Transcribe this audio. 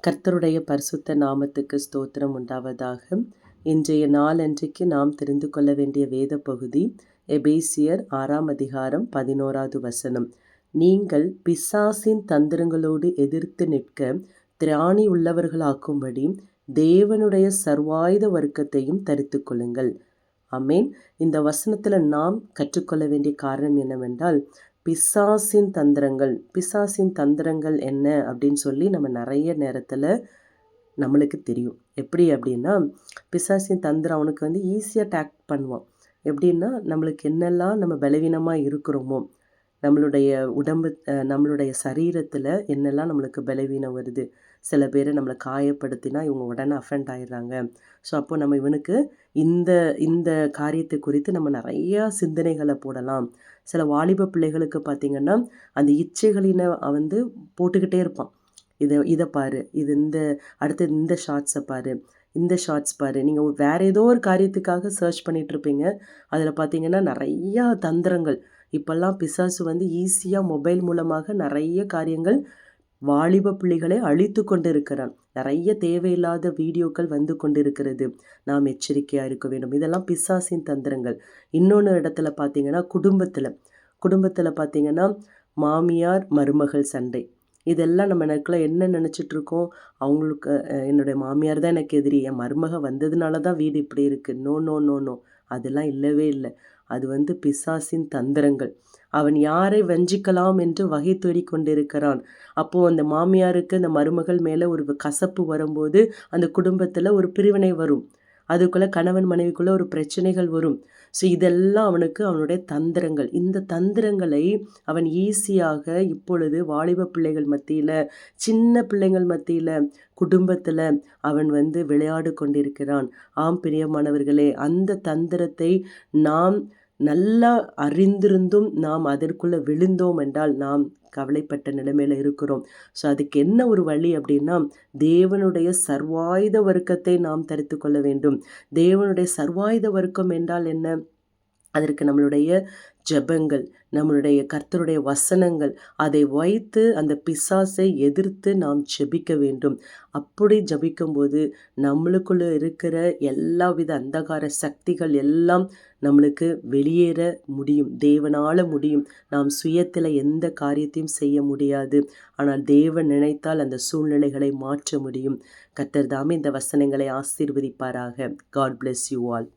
கர்த்தருடைய பரிசுத்த நாமத்துக்கு ஸ்தோத்திரம் உண்டாவதாக. இன்றைய நாளன்றைக்கு நாம் தெரிந்து கொள்ள வேண்டிய வேத பகுதி எபேசியர் 6ஆம் அதிகாரம் 11வது வசனம். நீங்கள் பிசாசின் தந்திரங்களோடு எதிர்த்து நிற்க திராணி உள்ளவர்களாக்கும்படி தேவனுடைய சர்வாயுத வர்க்கத்தையும் தரித்து கொள்ளுங்கள். ஆமென். இந்த வசனத்தில் நாம் கற்றுக்கொள்ள வேண்டிய காரணம் என்னவென்றால், பிசாசின் தந்திரங்கள் என்ன அப்படின்னு சொல்லி நம்ம நிறைய நேரத்தில் நம்மளுக்கு தெரியும். எப்படி அப்படின்னா, பிசாசின் தந்திரம் அவனுக்கு ஈஸியாக டேக் பண்ணுவான். எப்படின்னா, நம்மளுக்கு என்னெல்லாம் நம்ம பலவீனமாக இருக்கிறோமோ, நம்மளுடைய உடம்பு நம்மளுடைய சரீரத்தில் என்னெல்லாம் நம்மளுக்கு பலவீனம் வருது. சில பேர் நம்மளை காயப்படுத்தினா இவங்க உடனே அஃபெண்ட் ஆயிடுறாங்க. ஸோ அப்போ நம்ம இவனுக்கு இந்த இந்த காரியத்தை குறித்து நம்ம நிறையா சிந்தனைகளை போடலாம். சில வாலிப பிள்ளைகளுக்கு பார்த்திங்கன்னா, அந்த இச்சைகளினை போட்டுக்கிட்டே இருப்பான். இதை பாரு, அடுத்து இந்த ஷார்ட்ஸை பாரு, இந்த ஷார்ட்ஸ் பாரு. நீங்கள் வேறு ஏதோ ஒரு காரியத்துக்காக சர்ச் பண்ணிகிட்ருப்பீங்க. அதில் பார்த்திங்கன்னா நிறையா தந்திரங்கள். இப்போல்லாம் பிசாசு ஈஸியாக மொபைல் மூலமாக நிறைய காரியங்கள் வாலிப பிள்ளைகளை அழித்து கொண்டு இருக்கிறான். நிறைய தேவையில்லாத வீடியோக்கள் வந்து கொண்டிருக்கிறது. நாம் எச்சரிக்கையாக இருக்க வேண்டும். இதெல்லாம் பிசாசின் தந்திரங்கள். இன்னொன்று இடத்துல பார்த்திங்கன்னா, குடும்பத்தில் பார்த்திங்கன்னா மாமியார் மருமகள் சண்டை. இதெல்லாம் நம்ம எனக்குள்ள என்ன நினச்சிட்ருக்கோம், அவங்களுக்கு என்னுடைய மாமியார் தான் எனக்கு எதிரி, என் மருமக வந்ததுனால தான் வீடு இப்படி இருக்குது. நோ நோ நோ நோ அதெல்லாம் இல்லவே இல்லை. அது பிசாசின் தந்திரங்கள். அவன் யாரை வஞ்சிக்கலாம் என்று வகை தேடி கொண்டிருக்கிறான். அப்போது அந்த மாமியாருக்கு அந்த மருமகள் மேலே ஒரு கசப்பு வரும்போது அந்த குடும்பத்தில் ஒரு பிரிவினை வரும். அதுக்குள்ளே கணவன் மனைவிக்குள்ளே ஒரு பிரச்சனைகள் வரும். ஸோ இதெல்லாம் அவனுடைய தந்திரங்கள். இந்த தந்திரங்களை அவன் ஈஸியாக இப்பொழுது வாலிப பிள்ளைகள் மத்தியில், சின்ன பிள்ளைகள் மத்தியில், குடும்பத்தில் அவன் விளையாடு கொண்டிருக்கிறான். ஆம் பிரியமானவர்களே, அந்த தந்திரத்தை நாம் நல்லா அறிந்திருந்தும் நாம் அதற்குள்ளே விழுந்தோம் என்றால் நாம் கவலைப்பட்ட நிலைமையில் இருக்கிறோம். ஸோ அதுக்கு என்ன ஒரு வழி அப்படின்னா, தேவனுடைய சர்வாயுத வர்க்கத்தை நாம் தரித்து கொள்ள வேண்டும். தேவனுடைய சர்வாயுத வர்க்கம் என்றால் என்ன? அதற்கு நம்மளுடைய ஜெபங்கள், நம்மளுடைய கர்த்தருடைய வசனங்கள், அதை வைத்து அந்த பிசாசை எதிர்த்து நாம் ஜெபிக்க வேண்டும். அப்படி ஜெபிக்கும்போது நம்மளுக்குள்ள இருக்கிற எல்லாவித அந்தகார சக்திகள் எல்லாம் நம்மளுக்கு வெளியேற முடியும். தேவனால் முடியும். நாம் சுயத்தில் எந்த காரியத்தையும் செய்ய முடியாது. ஆனால் தேவன் நினைத்தால் அந்த சூழ்நிலைகளை மாற்ற முடியும். கர்த்தர் தாமே இந்த வசனங்களை ஆசீர்வதிப்பாராக. God bless you all.